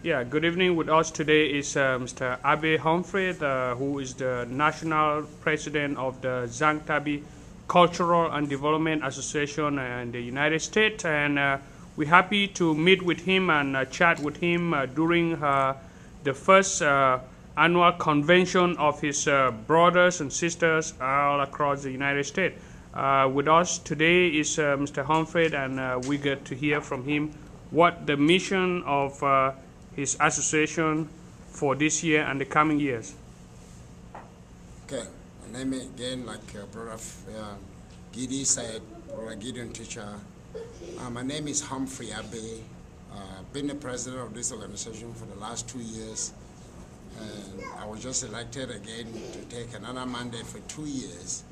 Yeah, good evening. With us today is Mr. Abeh Humphrey, who is the National President of the Zangtabi Cultural and Development Association in the United States. And we're happy to meet with him and chat with him during the first annual convention of his brothers and sisters all across the United States. With us today is Mr. Humphrey, and we get to hear from him what the mission of his association for this year and the coming years. Okay, my name again, like Brother Gidi said, Brother Gideon teacher. My name is Humphrey Abeh. Been the president of this organization for the last 2 years, and I was just elected again to take another mandate for 2 years.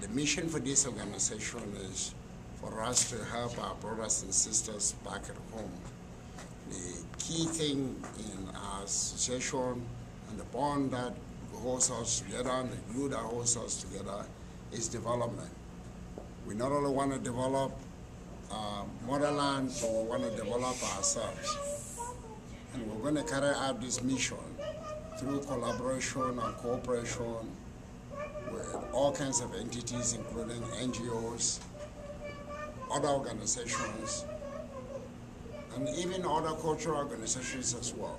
The mission for this organization is for us to help our brothers and sisters back at home. The key thing in our association and the bond that holds us together and the glue that holds us together is development. We not only want to develop motherland, but we want to develop ourselves. And we're going to carry out this mission through collaboration and cooperation with all kinds of entities, including NGOs, other organizations, and even other cultural organizations as well.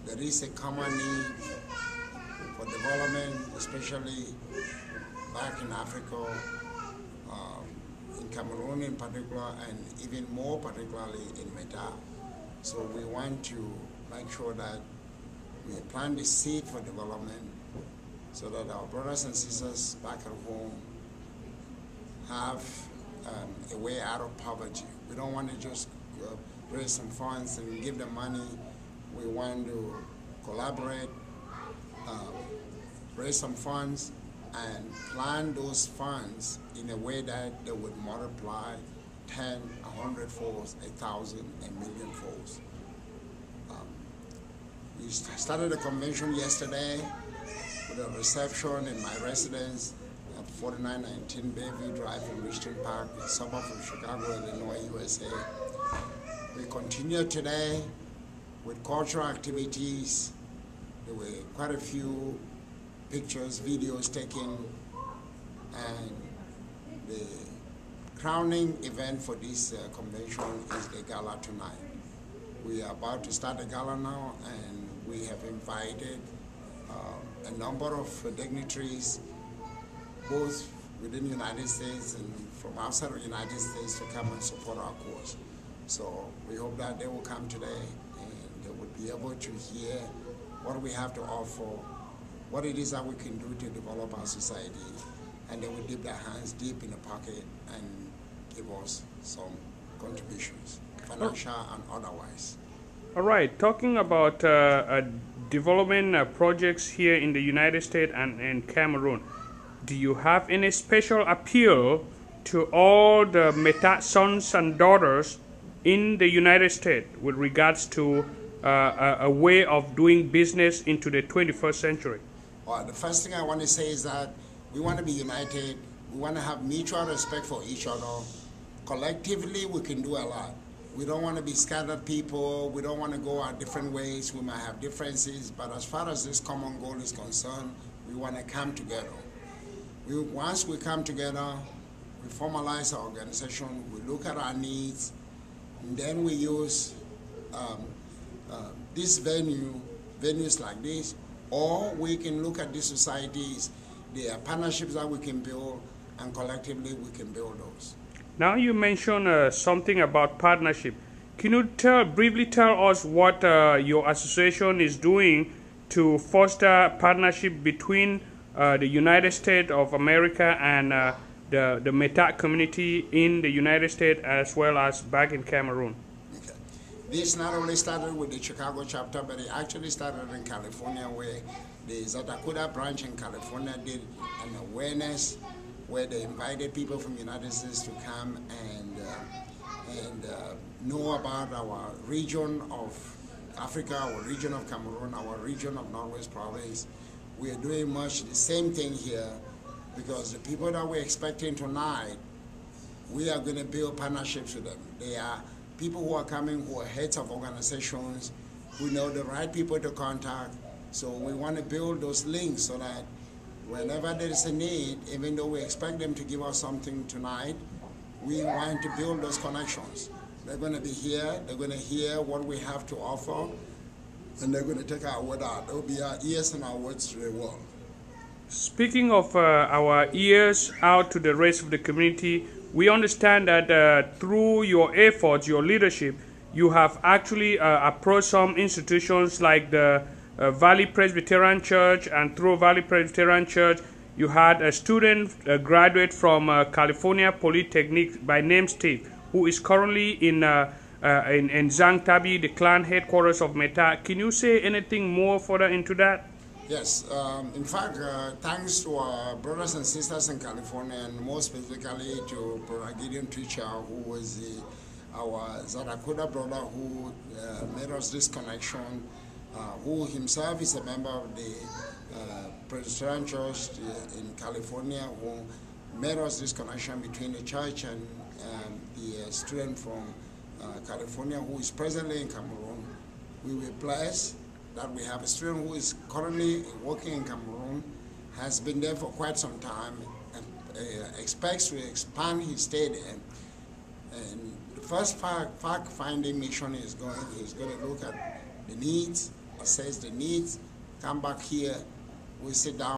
There is a common need for development, especially back in Africa, in Cameroon in particular, and even more particularly in Meta. So we want to make sure that we plant the seed for development so that our brothers and sisters back at home have a way out of poverty. We don't want to just raise some funds and give them money. We want to collaborate, raise some funds, and plan those funds in a way that they would multiply 10, 100 folds, 1,000, a million folds. We started the convention yesterday with a reception in my residence at 4919 Bayview Drive in Richton Park, a suburb of Chicago, Illinois, USA. We continue today with cultural activities. There were quite a few pictures, videos taken, and the crowning event for this convention is the gala tonight. We are about to start the gala now, and we have invited a number of dignitaries, both within the United States and from outside of the United States, to come and support our cause. So we hope that they will come today and they will be able to hear what we have to offer, what it is that we can do to develop our society, and they will dip their hands deep in the pocket and give us some contributions, financial and otherwise. All right, talking about development projects here in the United States and in Cameroon, do you have any special appeal to all the Meta sons and daughters in the United States with regards to a way of doing business into the 21st century? Well, the first thing I want to say is that we want to be united. We want to have mutual respect for each other. Collectively, we can do a lot. We don't want to be scattered people. We don't want to go our different ways. We might have differences, but as far as this common goal is concerned, we want to come together. Once we come together, we formalize our organization, we look at our needs, and then we use this venues like this, or we can look at these societies, there are partnerships that we can build, and collectively we can build those. Now you mentioned something about partnership. Can you briefly tell us what your association is doing to foster partnership between the United States of America and the Meta community in the United States as well as back in Cameroon? Okay. This not only started with the Chicago chapter, but it actually started in California, where the ZATACUDA branch in California did an awareness where they invited people from the United States to come and know about our region of Africa, our region of Cameroon, our region of Northwest Province. We are doing much the same thing here, because the people that we're expecting tonight, we are going to build partnerships with them. They are people who are coming who are heads of organizations, who know the right people to contact. So we want to build those links so that whenever there is a need, even though we expect them to give us something tonight, we want to build those connections. They're going to be here, they're going to hear what we have to offer, and they're going to take our word out. It will be our ears and our words to the world. Speaking of our ears out to the rest of the community, we understand that through your efforts, your leadership, you have actually approached some institutions like the Valley Presbyterian Church, and through Valley Presbyterian Church, you had a student, a graduate from California Polytechnic by name Steve, who is currently in Zangtabi, the clan headquarters of Meta. Can you say anything more further into that? Yes, in fact, thanks to our brothers and sisters in California, and more specifically to Brother Gideon Teacher, who was our ZATACUDA brother who made us this connection, who himself is a member of the Presbyterian Church in California, who made us this connection between the church and the student from California who is presently in Cameroon. We were blessed that we have a student who is currently working in Cameroon, has been there for quite some time, and expects to expand his stay there. And the first fact-finding mission he's going to look at the needs, assess the needs, come back here, we sit down.